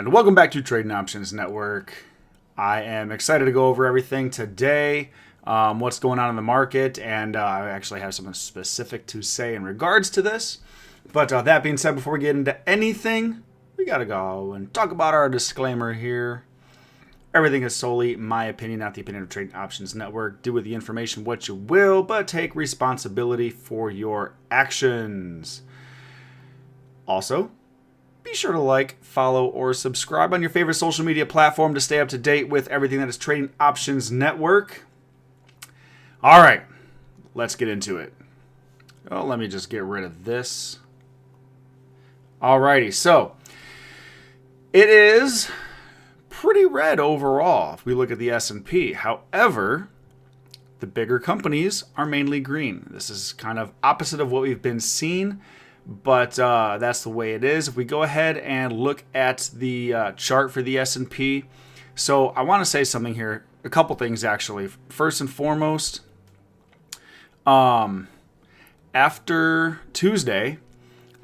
And welcome back to Trading Options Network. I am excited to go over everything today, what's going on in the market, and I actually have something specific to say in regards to this. But that being said, before we get into anything, we got to go and talk about our disclaimer here. Everything is solely my opinion, not the opinion of Trading Options Network. Do with the information what you will, but take responsibility for your actions. Also, be sure to like, follow, or subscribe on your favorite social media platform to stay up to date with everything that is Trading Options Network. All right, let's get into it. Oh, let me just get rid of this. Alrighty, so it is pretty red overall if we look at the S&P. However, the bigger companies are mainly green. This is kind of opposite of what we've been seeing, but that's the way it is. If we go ahead and look at the chart for the S&P, so I want to say something here. A couple things, actually. First and foremost, after Tuesday,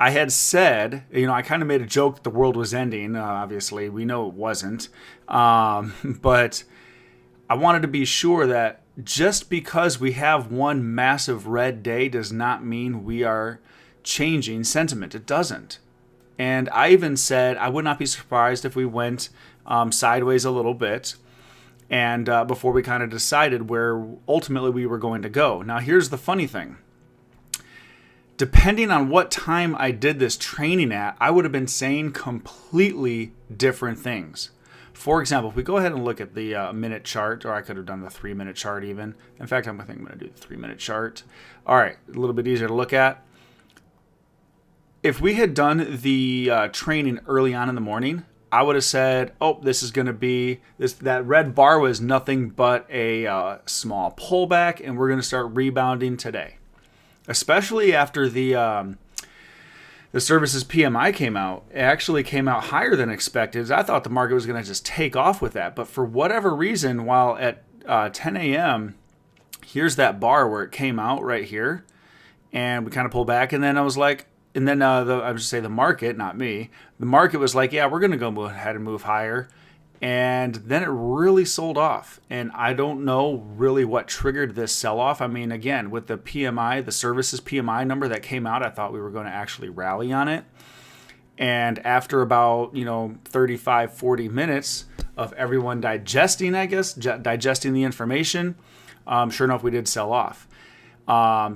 I had said, I kind of made a joke that the world was ending. Obviously, we know it wasn't. But I wanted to be sure that just because we have one massive red day does not mean we are changing sentiment. It doesn't. And I even said I would not be surprised if we went sideways a little bit and before we kind of decided where ultimately we were going to go. Now, here's the funny thing. Depending on what time I did this training at, I would have been saying completely different things. For example, if we go ahead and look at the minute chart, or I could have done the 3-minute chart even. In fact, I think I'm going to do the 3-minute chart. All right, a little bit easier to look at. If we had done the training early on in the morning, I would have said, oh, this is going to be, that red bar was nothing but a small pullback, and we're going to start rebounding today. Especially after the services PMI came out. It actually came out higher than expected. I thought the market was going to just take off with that. But for whatever reason, while at 10 a.m., here's that bar where it came out right here, and we kind of pulled back, and then I was like, and then I would say the market, not me, the market was like, yeah, we're going to go ahead and move higher. And then it really sold off. And I don't know really what triggered this sell-off. I mean, again, with the PMI, the services PMI number that came out, I thought we were going to actually rally on it. And after about, 35, 40 minutes of everyone digesting, digesting the information, sure enough, we did sell off.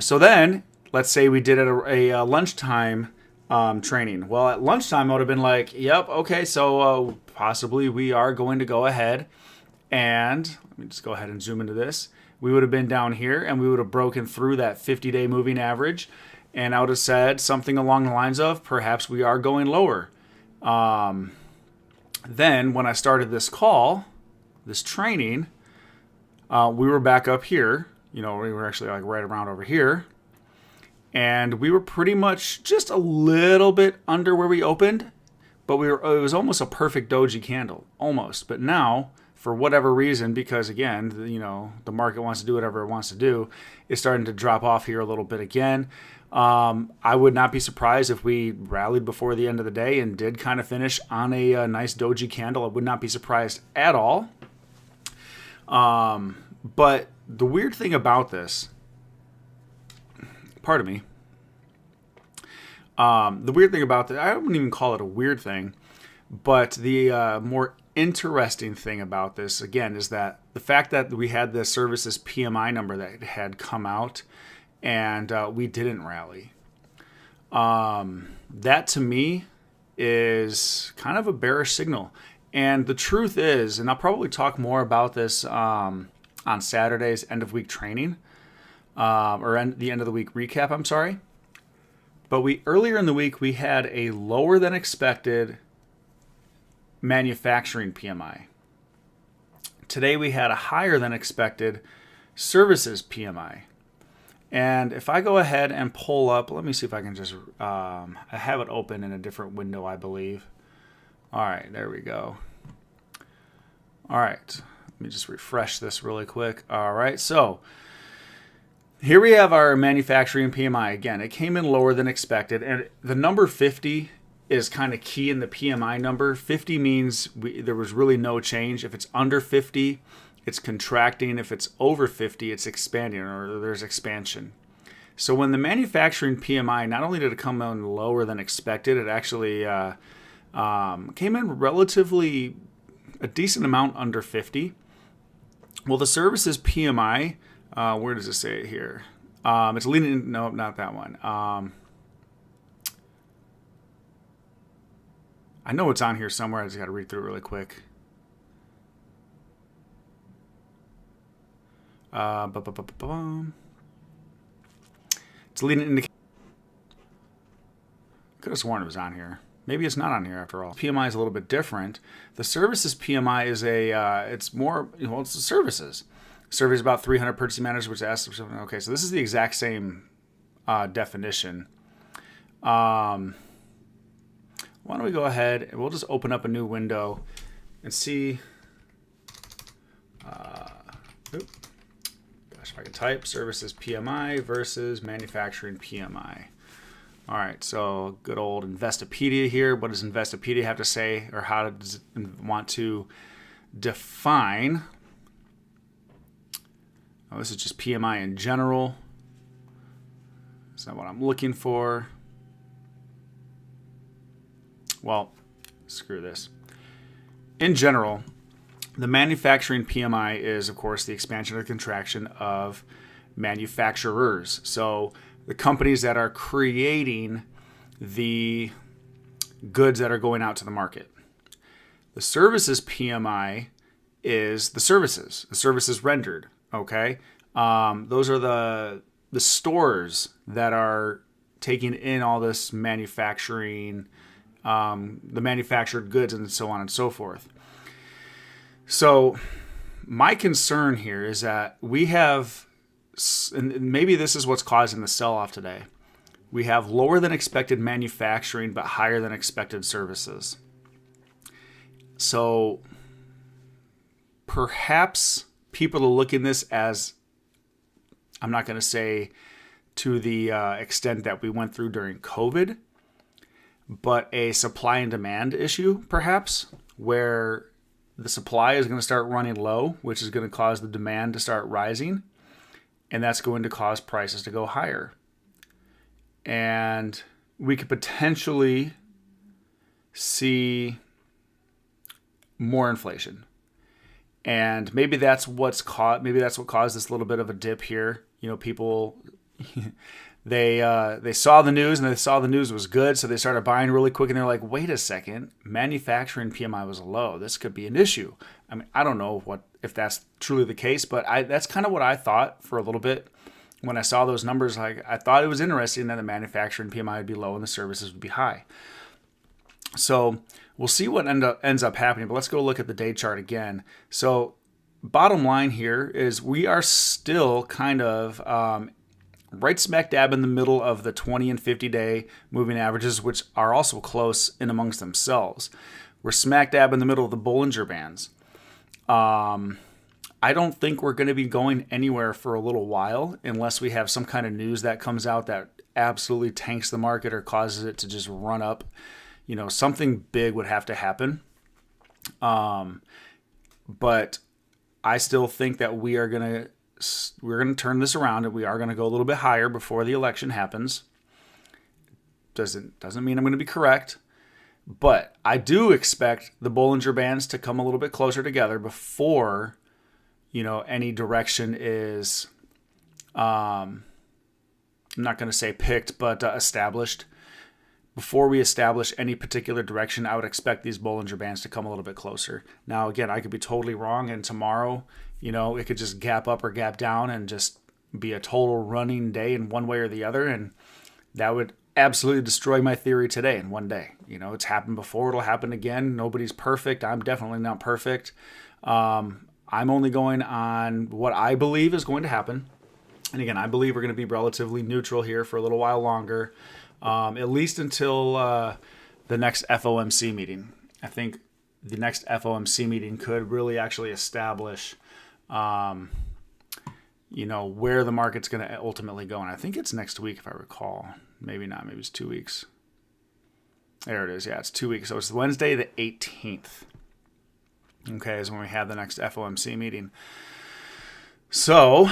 So then, let's say we did a lunchtime training. Well, at lunchtime, I would have been like, yep, okay, so possibly we are going to go ahead and, let me just go ahead and zoom into this. We would have been down here and we would have broken through that 50-day moving average. And I would have said something along the lines of, perhaps we are going lower. Then when I started this call, this training, we were back up here. We were actually like right around over here. And we were pretty much just a little bit under where we opened, but it was almost a perfect doji candle, almost. But now, for whatever reason, because again, the market wants to do whatever it wants to do, it's starting to drop off here a little bit again. I would not be surprised if we rallied before the end of the day and did kind of finish on a nice doji candle. I would not be surprised at all. But the weird thing about this, pardon me. The weird thing about that, I wouldn't even call it a weird thing, but the more interesting thing about this, again, is that the fact that we had the services PMI number that had come out and we didn't rally. That to me is kind of a bearish signal. And the truth is, and I'll probably talk more about this on Saturday's end of week training, or the end of the week recap, I'm sorry. But earlier in the week, we had a lower than expected manufacturing PMI. Today, we had a higher than expected services PMI. And if I go ahead and pull up, let me see if I can just, I have it open in a different window, I believe. All right, there we go. All right, let me just refresh this really quick. All right, so here we have our manufacturing PMI. Again, it came in lower than expected, and the number 50 is kind of key in the PMI number. 50 means there was really no change. If it's under 50, it's contracting. If it's over 50, it's expanding, or there's expansion. So when the manufacturing PMI, not only did it come in lower than expected, it actually came in relatively a decent amount under 50. Well, the services PMI, where does it say it here? It's leading, no, not that one. I know it's on here somewhere. I just got to read through it really quick. It's leading indicator. Could have sworn it was on here. Maybe it's not on here after all. PMI is a little bit different. The services PMI is it's more, it's the services. Surveys about 300 purchasing managers, which asks for something. Okay, so this is the exact same definition. Why don't we go ahead and we'll just open up a new window and see. Gosh, if I can type services PMI versus manufacturing PMI. All right, so good old Investopedia here. What does Investopedia have to say, or how does it want to define? Oh, this is just PMI in general. That's not what I'm looking for. Well, screw this. In general, the manufacturing PMI is, of course, the expansion or contraction of manufacturers. So the companies that are creating the goods that are going out to the market. The services PMI is the services rendered. Okay, those are the stores that are taking in all this manufacturing, the manufactured goods, and so on and so forth. So my concern here is that we have, and maybe this is what's causing the sell-off today, we have lower than expected manufacturing but higher than expected services. So perhaps people are looking at this as, I'm not going to say to the extent that we went through during COVID, but a supply and demand issue, perhaps, where the supply is going to start running low, which is going to cause the demand to start rising, and that's going to cause prices to go higher. And we could potentially see more inflation. And maybe that's what caused this little bit of a dip here. People they saw the news and they saw the news was good, so they started buying really quick, and they're like, wait a second, manufacturing PMI was low. This could be an issue. I mean, I don't know if that's truly the case, but that's kind of what I thought for a little bit when I saw those numbers. Like, I thought it was interesting that the manufacturing PMI would be low and the services would be high. So we'll see what ends up happening, but let's go look at the day chart again. So bottom line here is we are still kind of right smack dab in the middle of the 20 and 50-day moving averages, which are also close in amongst themselves. We're smack dab in the middle of the Bollinger Bands. I don't think we're going to be going anywhere for a little while unless we have some kind of news that comes out that absolutely tanks the market or causes it to just run up. Something big would have to happen. But I still think that we're going to turn this around, and we are going to go a little bit higher before the election happens. Doesn't mean I'm going to be correct, but I do expect the Bollinger Bands to come a little bit closer together before, any direction is, I'm not going to say picked, but established. Before we establish any particular direction, I would expect these Bollinger Bands to come a little bit closer. Now, again, I could be totally wrong, and tomorrow, it could just gap up or gap down and just be a total running day in one way or the other, and that would absolutely destroy my theory today in one day. It's happened before. It'll happen again. Nobody's perfect. I'm definitely not perfect. I'm only going on what I believe is going to happen. And again, I believe we're going to be relatively neutral here for a little while longer. At least until the next FOMC meeting. I think the next FOMC meeting could really actually establish, where the market's going to ultimately go. And I think it's next week, if I recall. Maybe not. Maybe it's 2 weeks. There it is. Yeah, it's 2 weeks. So it's Wednesday the 18th. Okay, is when we have the next FOMC meeting. So,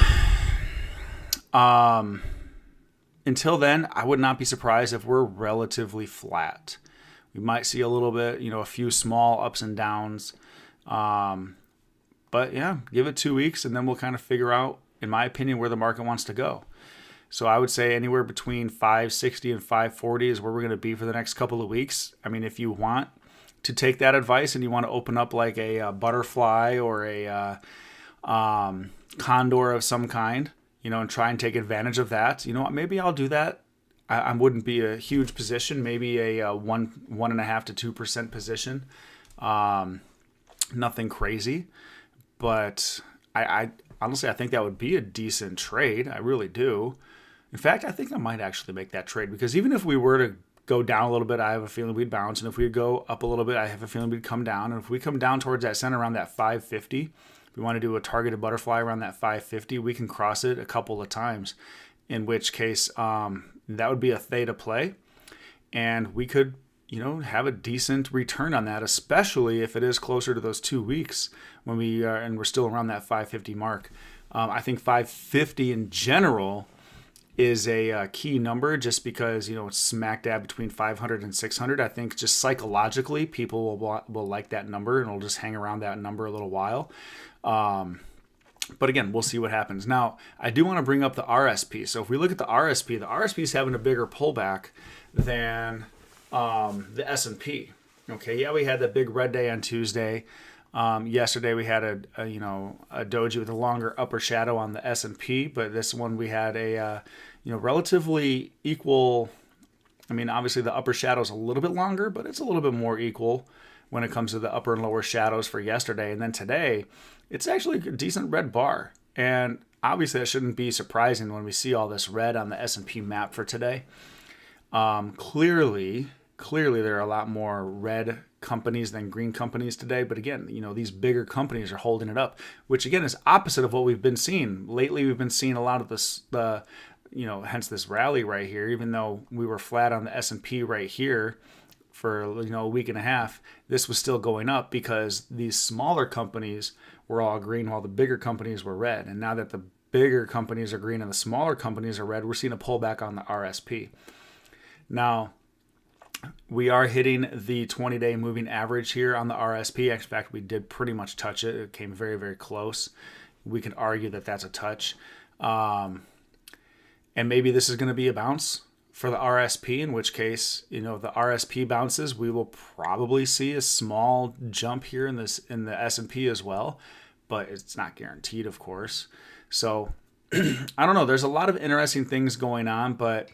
until then, I would not be surprised if we're relatively flat. We might see a little bit, a few small ups and downs. But yeah, give it 2 weeks and then we'll kind of figure out, in my opinion, where the market wants to go. So I would say anywhere between 560 and 540 is where we're going to be for the next couple of weeks. I mean, if you want to take that advice and you want to open up like a butterfly or a condor of some kind, and try and take advantage of that, maybe I'll do that. I wouldn't be a huge position, maybe a 1.5% to 2% position. Nothing crazy, but I honestly, I think that would be a decent trade. I really do. In fact, I think I might actually make that trade, because even if we were to go down a little bit, I have a feeling we'd bounce. And if we go up a little bit, I have a feeling we'd come down. And if we come down towards that center around that 550, if we want to do a targeted butterfly around that 550, we can cross it a couple of times, in which case that would be a theta play. And we could, have a decent return on that, especially if it is closer to those 2 weeks when we are, and we're still around that 550 mark. I think 550 in general is a key number, just because it's smack dab between 500 and 600. I think just psychologically people will like that number, and it'll just hang around that number a little while. But again, we'll see what happens. Now, I do want to bring up the RSP. So if we look at the RSP is having a bigger pullback than the S&P. Okay, yeah, we had that big red day on Tuesday. Yesterday we had a doji with a longer upper shadow on the S&P, but this one we had a relatively equal. I mean, obviously the upper shadow is a little bit longer, but it's a little bit more equal when it comes to the upper and lower shadows for yesterday. And then today, it's actually a decent red bar, and obviously that shouldn't be surprising when we see all this red on the S&P map for today. Clearly there are a lot more red companies than green companies today. But again, these bigger companies are holding it up, which again is opposite of what we've been seeing. Lately, we've been seeing a lot of this, hence this rally right here, even though we were flat on the S&P right here for, a week and a half, this was still going up because these smaller companies were all green while the bigger companies were red. And now that the bigger companies are green and the smaller companies are red, we're seeing a pullback on the RSP. Now, we are hitting the 20-day moving average here on the RSP. In fact, we did pretty much touch it. It came very, very close. We can argue that that's a touch. And maybe this is going to be a bounce for the RSP, in which case, if the RSP bounces, we will probably see a small jump here in the S&P as well, but it's not guaranteed, of course. So I don't know. There's a lot of interesting things going on, but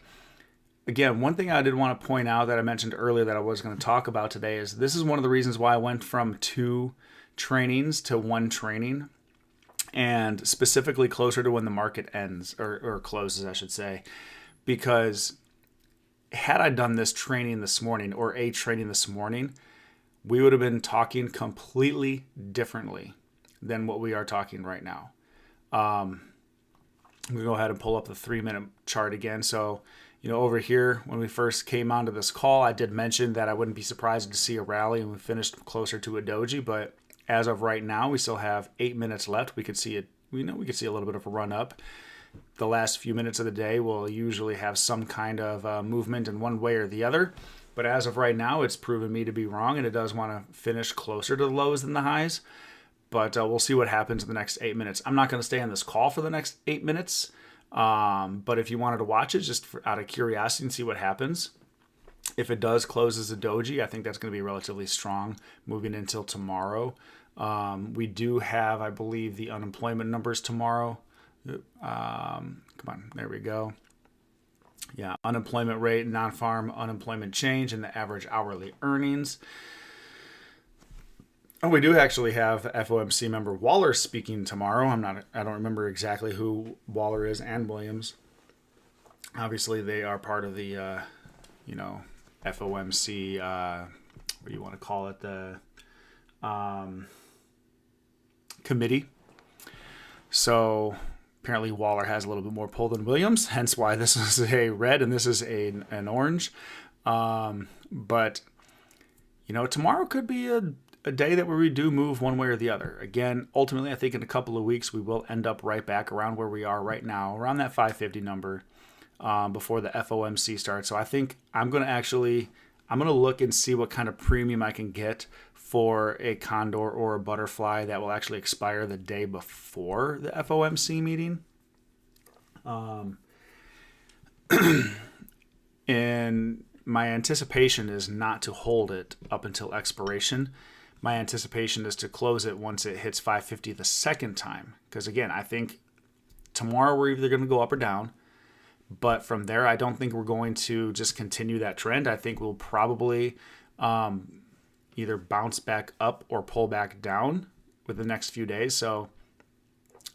again, one thing I did want to point out that I mentioned earlier that I was going to talk about today is this is one of the reasons why I went from 2 trainings to 1 training, and specifically closer to when the market ends or closes, I should say, because had I done this training this morning or a training this morning, we would have been talking completely differently than what we are talking right now. I'm going to go ahead and pull up the 3-minute chart again. So, over here, when we first came onto this call, I did mention that I wouldn't be surprised to see a rally, and we finished closer to a doji. But as of right now, we still have 8 minutes left. We could see it. We could see a little bit of a run up. The last few minutes of the day will usually have some kind of movement in one way or the other. But as of right now, it's proven me to be wrong, and it does want to finish closer to the lows than the highs. But we'll see what happens in the next 8 minutes. I'm not going to stay on this call for the next 8 minutes. But if you wanted to watch it just out of curiosity and see what happens, if it does close as a doji, I think that's going to be relatively strong moving until tomorrow. We do have, I believe, the unemployment numbers tomorrow. Come on, there we go. Yeah, unemployment rate, non-farm unemployment change, and the average hourly earnings. Oh, we do actually have FOMC member Waller speaking tomorrow. I don't remember exactly who Waller is, and Williams. Obviously, they are part of the, FOMC, what do you want to call it, the committee. So apparently Waller has a little bit more pull than Williams, hence why this is a red and this is an orange. But, tomorrow could be a day that we do move one way or the other. Again, ultimately, I think in a couple of weeks, we will end up right back around where we are right now, around that 550 number before the FOMC starts. So I think I'm going to look and see what kind of premium I can get for a condor or a butterfly that will actually expire the day before the FOMC meeting. And my anticipation is not to hold it up until expiration. My anticipation is to close it once it hits 550 the second time. Because again, I think tomorrow we're either going to go up or down. But from there, I don't think we're going to just continue that trend. I think we'll probably either bounce back up or pull back down with the next few days. So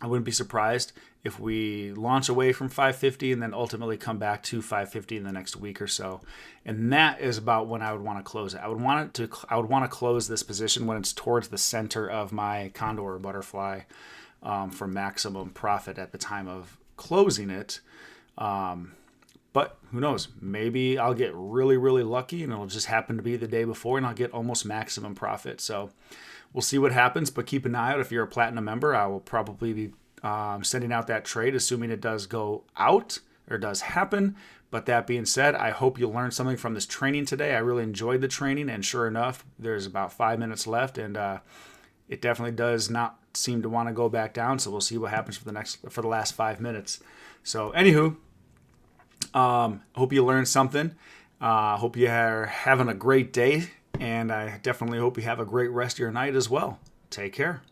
I wouldn't be surprised if we launch away from 550 and then ultimately come back to 550 in the next week or so. And that is about when I would want to close it. I would want to close this position when it's towards the center of my condor or butterfly for maximum profit at the time of closing it. But who knows? Maybe I'll get really, really lucky and it'll just happen to be the day before and I'll get almost maximum profit. So we'll see what happens, but keep an eye out. If you're a Platinum member, I will probably be sending out that trade, assuming it does go out or does happen. But that being said, I hope you learned something from this training today. I really enjoyed the training, and sure enough, there's about 5 minutes left, and it definitely does not seem to want to go back down. So we'll see what happens for the last 5 minutes. So anywho, hope you learned something. Hope you are having a great day, and I definitely hope you have a great rest of your night as well. Take care.